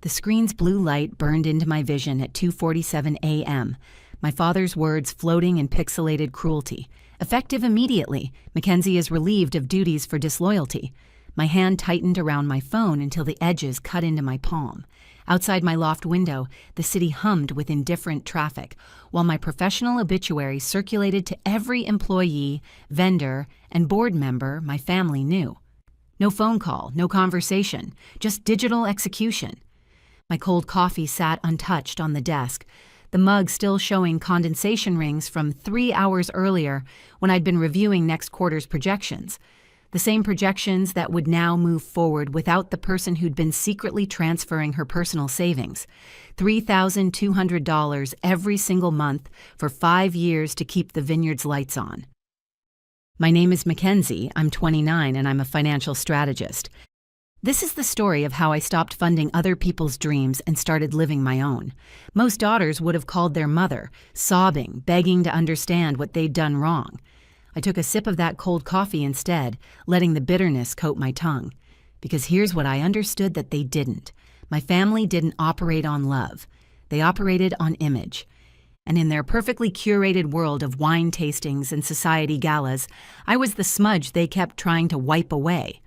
The screen's blue light burned into my vision at 2:47 a.m., my father's words floating in pixelated cruelty. Effective immediately, Mackenzie is relieved of duties for disloyalty. My hand tightened around my phone until the edges cut into my palm. Outside my loft window, the city hummed with indifferent traffic, while my professional obituary circulated to every employee, vendor, and board member my family knew. No phone call, no conversation, just digital execution. My cold coffee sat untouched on the desk, the mug still showing condensation rings from 3 hours earlier when I'd been reviewing next quarter's projections. The same projections that would now move forward without the person who'd been secretly transferring her personal savings. $3,200 every single month for 5 years to keep the vineyard's lights on. My name is Mackenzie, I'm 29, and I'm a financial strategist. This is the story of how I stopped funding other people's dreams and started living my own. Most daughters would have called their mother, sobbing, begging to understand what they'd done wrong. I took a sip of that cold coffee instead, letting the bitterness coat my tongue. Because here's what I understood that they didn't. My family didn't operate on love. They operated on image. And in their perfectly curated world of wine tastings and society galas, I was the smudge they kept trying to wipe away.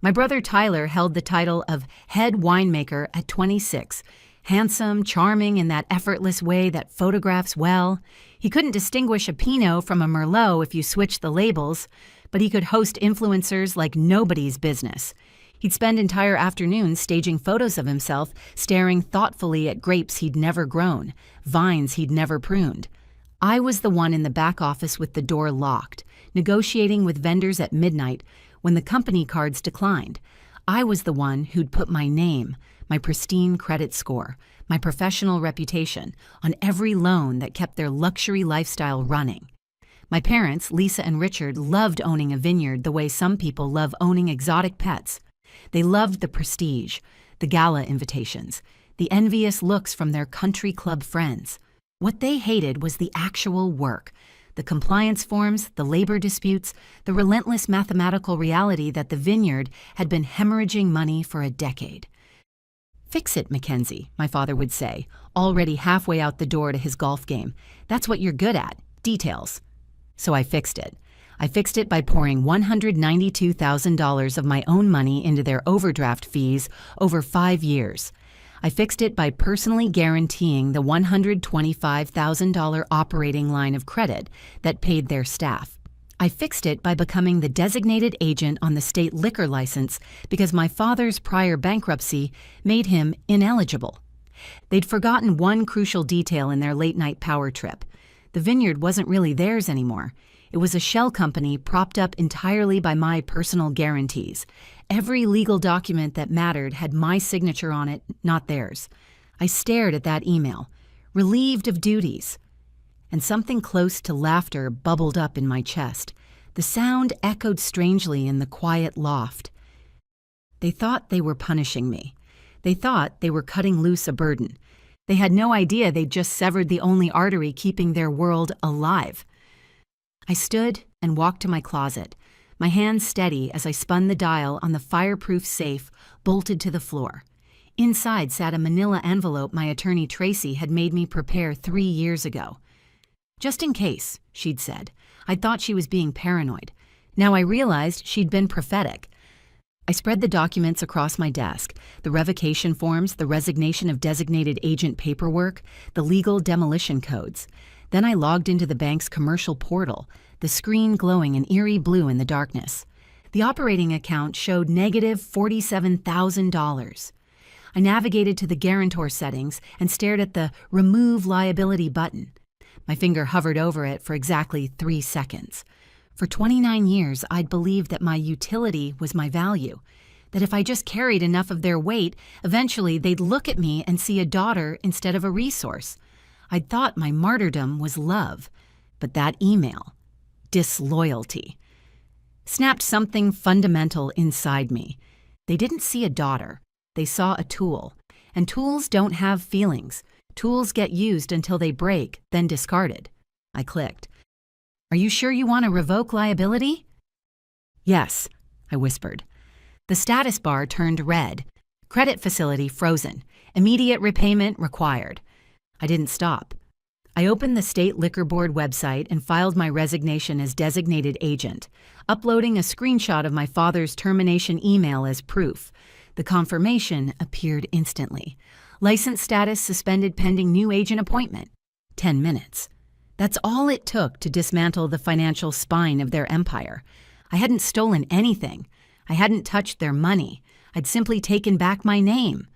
My brother Tyler held the title of head winemaker at 26, handsome, charming in that effortless way that photographs well. He couldn't distinguish a Pinot from a Merlot if you switched the labels, but he could host influencers like nobody's business. He'd spend entire afternoons staging photos of himself, staring thoughtfully at grapes he'd never grown, vines he'd never pruned. I was the one in the back office with the door locked, negotiating with vendors at midnight when the company cards declined. I was the one who'd put my name, my pristine credit score, my professional reputation on every loan that kept their luxury lifestyle running. My parents, Lisa and Richard, loved owning a vineyard the way some people love owning exotic pets. They loved the prestige, the gala invitations, the envious looks from their country club friends. What they hated was the actual work, the compliance forms, the labor disputes, the relentless mathematical reality that the vineyard had been hemorrhaging money for a decade. "Fix it, Mackenzie," my father would say, already halfway out the door to his golf game. "That's what you're good at, details." So I fixed it. I fixed it by pouring $192,000 of my own money into their overdraft fees over 5 years. I fixed it by personally guaranteeing the $125,000 operating line of credit that paid their staff. I fixed it by becoming the designated agent on the state liquor license because my father's prior bankruptcy made him ineligible. They'd forgotten one crucial detail in their late-night power trip. The vineyard wasn't really theirs anymore. It was a shell company propped up entirely by my personal guarantees. Every legal document that mattered had my signature on it, not theirs. I stared at that email, relieved of duties. And something close to laughter bubbled up in my chest. The sound echoed strangely in the quiet loft. They thought they were punishing me. They thought they were cutting loose a burden. They had no idea they'd just severed the only artery keeping their world alive. I stood and walked to my closet, my hands steady as I spun the dial on the fireproof safe bolted to the floor. Inside sat a manila envelope my attorney Tracy had made me prepare 3 years ago. "Just in case," she'd said. I thought she was being paranoid. Now I realized she'd been prophetic. I spread the documents across my desk, the revocation forms, the resignation of designated agent paperwork, the legal demolition codes. Then I logged into the bank's commercial portal, the screen glowing an eerie blue in the darkness. The operating account showed negative $47,000. I navigated to the guarantor settings and stared at the Remove Liability button. My finger hovered over it for exactly 3 seconds. For 29 years, I'd believed that my utility was my value, that if I just carried enough of their weight, eventually they'd look at me and see a daughter instead of a resource. I'd thought my martyrdom was love, but that email, disloyalty, snapped something fundamental inside me. They didn't see a daughter. They saw a tool. And tools don't have feelings. Tools get used until they break, then discarded. I clicked. "Are you sure you want to revoke liability?" "Yes," I whispered. The status bar turned red. Credit facility frozen. Immediate repayment required. I didn't stop. I opened the State Liquor Board website and filed my resignation as designated agent, uploading a screenshot of my father's termination email as proof. The confirmation appeared instantly. License status suspended pending new agent appointment. 10 minutes. That's all it took to dismantle the financial spine of their empire. I hadn't stolen anything. I hadn't touched their money. I'd simply taken back my name.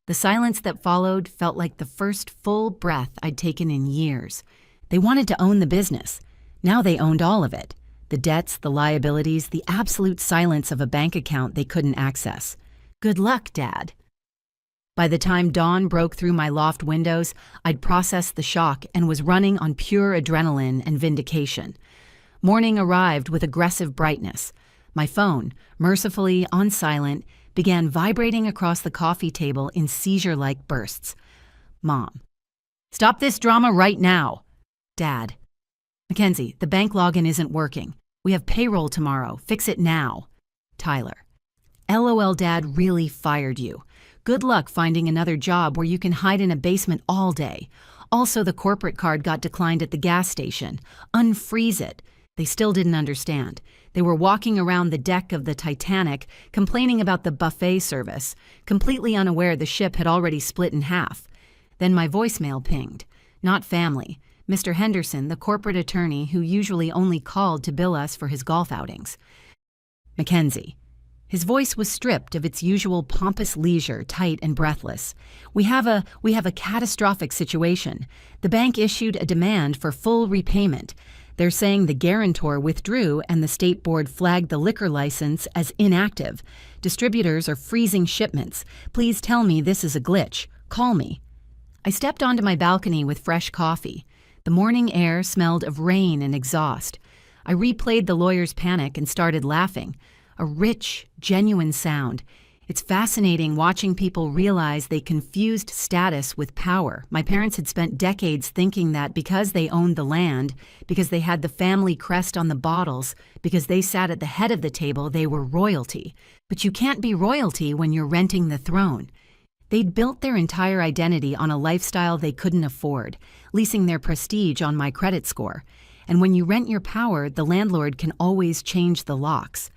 The silence that followed felt like the first full breath I'd taken in years. They wanted to own the business. Now they owned all of it. The debts, the liabilities, the absolute silence of a bank account they couldn't access. Good luck, Dad. By the time dawn broke through my loft windows, I'd processed the shock and was running on pure adrenaline and vindication. Morning arrived with aggressive brightness. My phone, mercifully on silent, began vibrating across the coffee table in seizure-like bursts. Mom. Stop this drama right now. Dad. Mackenzie, the bank login isn't working. We have payroll tomorrow. Fix it now. Tyler. LOL, Dad really fired you. Good luck finding another job where you can hide in a basement all day. Also, the corporate card got declined at the gas station. Unfreeze it. They still didn't understand. They were walking around the deck of the Titanic, complaining about the buffet service, completely unaware the ship had already split in half. Then my voicemail pinged. Not family. Mr. Henderson, the corporate attorney who usually only called to bill us for his golf outings. Mackenzie. His voice was stripped of its usual pompous leisure, tight and breathless. We have a catastrophic situation. The bank issued a demand for full repayment. They're saying the guarantor withdrew and the state board flagged the liquor license as inactive. Distributors are freezing shipments. Please tell me this is a glitch. Call me. I stepped onto my balcony with fresh coffee. The morning air smelled of rain and exhaust. I replayed the lawyer's panic and started laughing. A rich, genuine sound. It's fascinating watching people realize they confused status with power. My parents had spent decades thinking that because they owned the land, because they had the family crest on the bottles, because they sat at the head of the table, they were royalty. But you can't be royalty when you're renting the throne. They'd built their entire identity on a lifestyle they couldn't afford, leasing their prestige on my credit score. And when you rent your power, the landlord can always change the locks.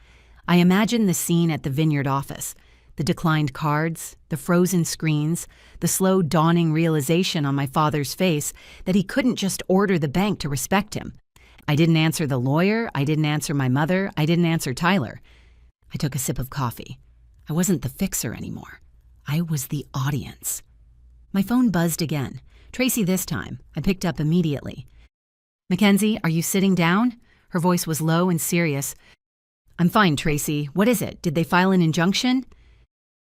I imagine the scene at the Vineyard office. The declined cards, the frozen screens, the slow dawning realization on my father's face that he couldn't just order the bank to respect him. I didn't answer the lawyer, I didn't answer my mother, I didn't answer Tyler. I took a sip of coffee. I wasn't the fixer anymore. I was the audience. My phone buzzed again. Tracy this time. I picked up immediately. Mackenzie, are you sitting down? Her voice was low and serious. I'm fine, Tracy. What is it? Did they file an injunction?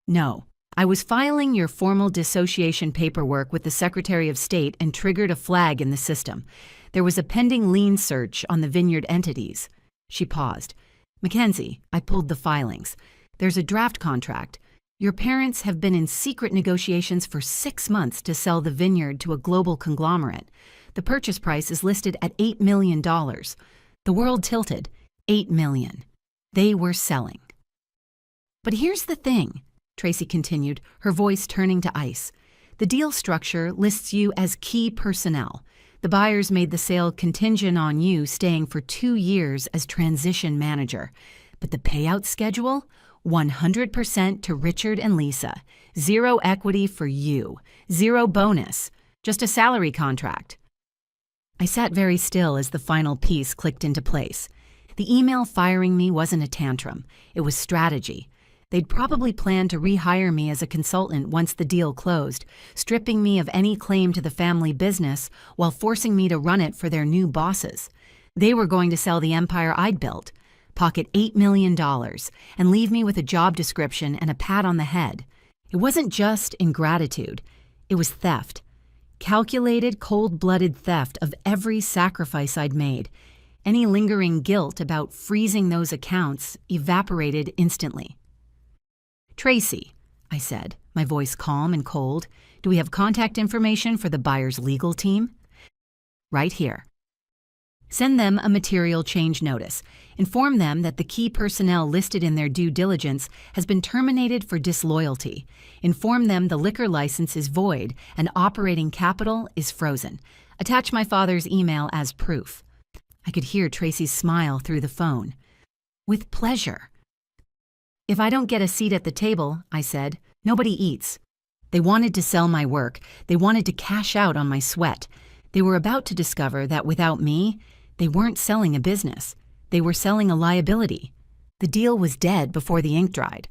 No. I was filing your formal dissociation paperwork with the Secretary of State and triggered a flag in the system. There was a pending lien search on the Vineyard entities. She paused. Mackenzie, I pulled the filings. There's a draft contract. Your parents have been in secret negotiations for 6 months to sell the Vineyard to a global conglomerate. The purchase price is listed at $8 million. The world tilted. $8 million. They were selling. But here's the thing, Tracy continued, her voice turning to ice. The deal structure lists you as key personnel. The buyers made the sale contingent on you staying for 2 years as transition manager. But the payout schedule? 100% to Richard and Lisa. 0 equity for you. 0 bonus. Just a salary contract. I sat very still as the final piece clicked into place. The email firing me wasn't a tantrum. It was strategy. They'd probably planned to rehire me as a consultant once the deal closed, stripping me of any claim to the family business while forcing me to run it for their new bosses. They were going to sell the empire I'd built, pocket $8 million, and leave me with a job description and a pat on the head. It wasn't just ingratitude. It was theft. Calculated, cold-blooded theft of every sacrifice I'd made. Any lingering guilt about freezing those accounts evaporated instantly. Tracy, I said, my voice calm and cold, do we have contact information for the buyer's legal team? Right here. Send them a material change notice. Inform them that the key personnel listed in their due diligence has been terminated for disloyalty. Inform them the liquor license is void and operating capital is frozen. Attach my father's email as proof. I could hear Tracy's smile through the phone. With pleasure. If I don't get a seat at the table, I said, nobody eats. They wanted to sell my work. They wanted to cash out on my sweat. They were about to discover that without me, they weren't selling a business. They were selling a liability. The deal was dead before the ink dried.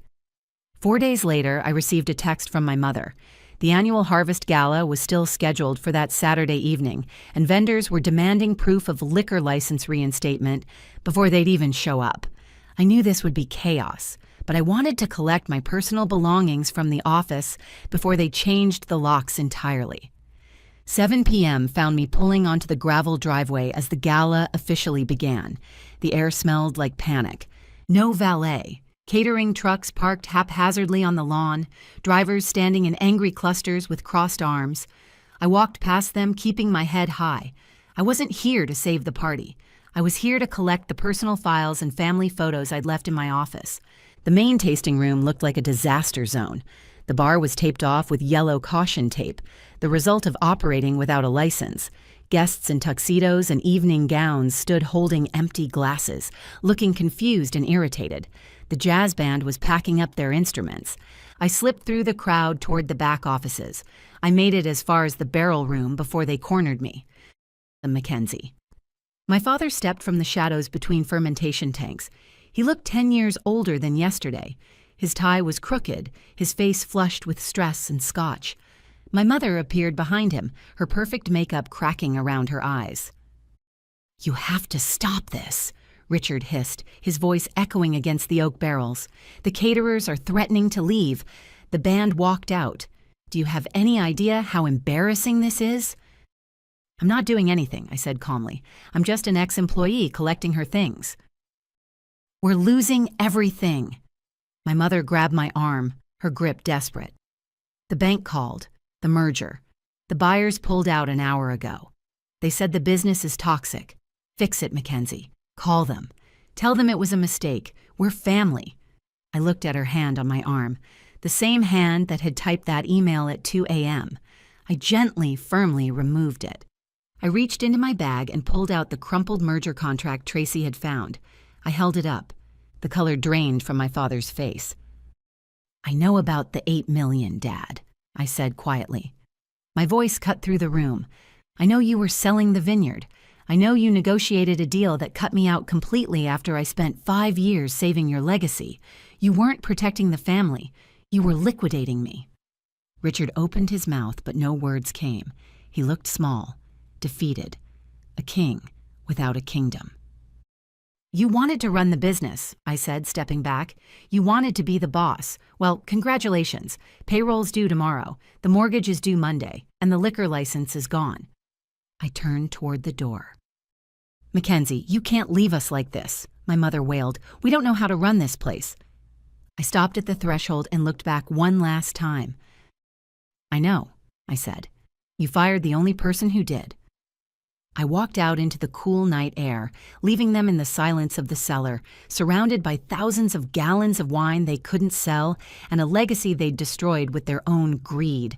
4 days later, I received a text from my mother. The annual Harvest Gala was still scheduled for that Saturday evening, and vendors were demanding proof of liquor license reinstatement before they'd even show up. I knew this would be chaos, but I wanted to collect my personal belongings from the office before they changed the locks entirely. 7 p.m. found me pulling onto the gravel driveway as the gala officially began. The air smelled like panic. No valet. Catering trucks parked haphazardly on the lawn, drivers standing in angry clusters with crossed arms. I walked past them, keeping my head high. I wasn't here to save the party. I was here to collect the personal files and family photos I'd left in my office. The main tasting room looked like a disaster zone. The bar was taped off with yellow caution tape, the result of operating without a license. Guests in tuxedos and evening gowns stood holding empty glasses, looking confused and irritated. The jazz band was packing up their instruments. I slipped through the crowd toward the back offices. I made it as far as the barrel room before they cornered me. Mackenzie. My father stepped from the shadows between fermentation tanks. He looked 10 years older than yesterday. His tie was crooked, his face flushed with stress and scotch. My mother appeared behind him, her perfect makeup cracking around her eyes. "You have to stop this," Richard hissed, his voice echoing against the oak barrels. "The caterers are threatening to leave. The band walked out. Do you have any idea how embarrassing this is?" "I'm not doing anything," I said calmly. "I'm just an ex-employee collecting her things." "We're losing everything." My mother grabbed my arm, her grip desperate. "The bank called. The merger. The buyers pulled out an hour ago. They said the business is toxic. Fix it, Mackenzie. Call them. Tell them it was a mistake. We're family." I looked at her hand on my arm, the same hand that had typed that email at 2 a.m. I gently, firmly removed it. I reached into my bag and pulled out the crumpled merger contract Tracy had found. I held it up. The color drained from my father's face. "I know about the $8 million, Dad," I said quietly. My voice cut through the room. "I know you were selling the vineyard. I know you negotiated a deal that cut me out completely after I spent 5 years saving your legacy. You weren't protecting the family. You were liquidating me." Richard opened his mouth, but no words came. He looked small, defeated, a king without a kingdom. "You wanted to run the business," I said, stepping back. "You wanted to be the boss. Well, congratulations. Payroll's due tomorrow, the mortgage is due Monday, and the liquor license is gone." I turned toward the door. "Mackenzie, you can't leave us like this," my mother wailed. "We don't know how to run this place." I stopped at the threshold and looked back one last time. "I know," I said. "You fired the only person who did." I walked out into the cool night air, leaving them in the silence of the cellar, surrounded by thousands of gallons of wine they couldn't sell and a legacy they'd destroyed with their own greed.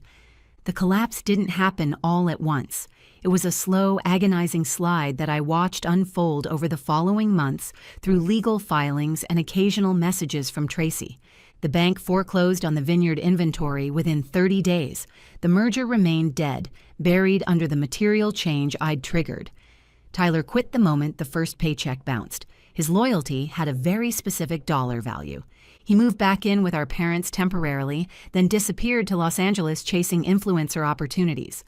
The collapse didn't happen all at once. It was a slow, agonizing slide that I watched unfold over the following months through legal filings and occasional messages from Tracy. The bank foreclosed on the vineyard inventory within 30 days. The merger remained dead, buried under the material change I'd triggered. Tyler quit the moment the first paycheck bounced. His loyalty had a very specific dollar value. He moved back in with our parents temporarily, then disappeared to Los Angeles chasing influencer opportunities.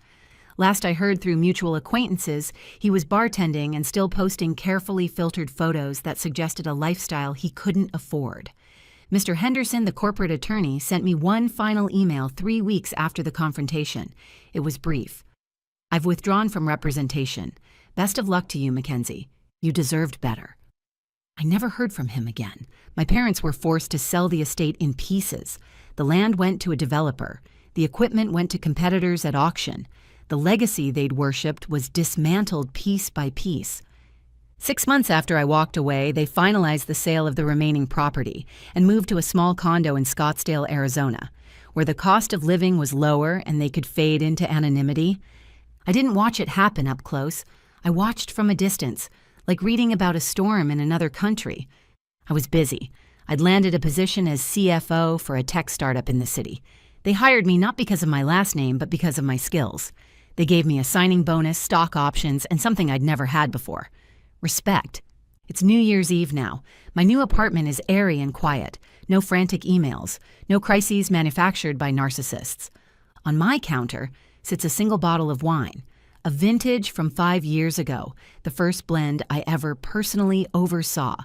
Last I heard through mutual acquaintances, he was bartending and still posting carefully filtered photos that suggested a lifestyle he couldn't afford. Mr. Henderson, the corporate attorney, sent me one final email 3 weeks after the confrontation. It was brief. "I've withdrawn from representation. Best of luck to you, Mackenzie. You deserved better." I never heard from him again. My parents were forced to sell the estate in pieces. The land went to a developer. The equipment went to competitors at auction. The legacy they'd worshipped was dismantled piece by piece. 6 months after I walked away, they finalized the sale of the remaining property and moved to a small condo in Scottsdale, Arizona, where the cost of living was lower and they could fade into anonymity. I didn't watch it happen up close. I watched from a distance, like reading about a storm in another country. I was busy. I'd landed a position as CFO for a tech startup in the city. They hired me not because of my last name, but because of my skills. They gave me a signing bonus, stock options, and something I'd never had before. Respect. It's New Year's Eve now. My new apartment is airy and quiet. No frantic emails. No crises manufactured by narcissists. On my counter sits a single bottle of wine, a vintage from 5 years ago, the first blend I ever personally oversaw.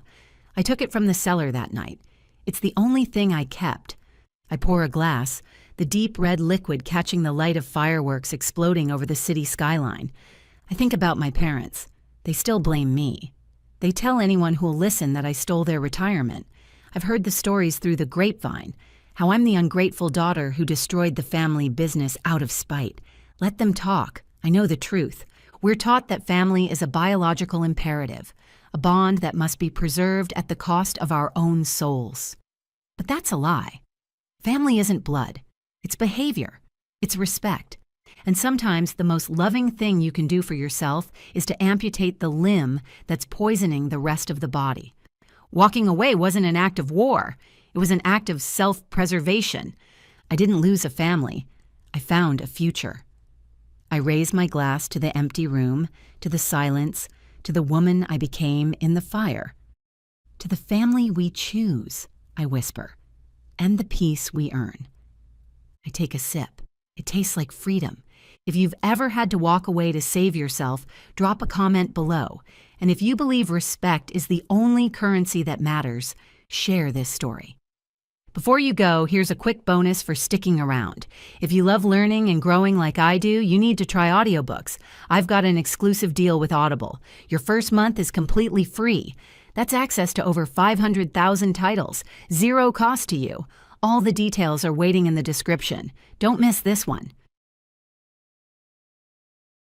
I took it from the cellar that night. It's the only thing I kept. I pour a glass, the deep red liquid catching the light of fireworks exploding over the city skyline. I think about my parents. They still blame me. They tell anyone who'll listen that I stole their retirement. I've heard the stories through the grapevine, how I'm the ungrateful daughter who destroyed the family business out of spite. Let them talk. I know the truth. We're taught that family is a biological imperative, a bond that must be preserved at the cost of our own souls. But that's a lie. Family isn't blood. It's behavior. It's respect. And sometimes the most loving thing you can do for yourself is to amputate the limb that's poisoning the rest of the body. Walking away wasn't an act of war. It was an act of self-preservation. I didn't lose a family. I found a future. I raise my glass to the empty room, to the silence, to the woman I became in the fire. To the family we choose, I whisper, and the peace we earn. I take a sip. It tastes like freedom. If you've ever had to walk away to save yourself, drop a comment below. And if you believe respect is the only currency that matters, share this story. Before you go, here's a quick bonus for sticking around. If you love learning and growing like I do, you need to try audiobooks. I've got an exclusive deal with Audible. Your first month is completely free. That's access to over 500,000 titles, zero cost to you. All the details are waiting in the description. Don't miss this one.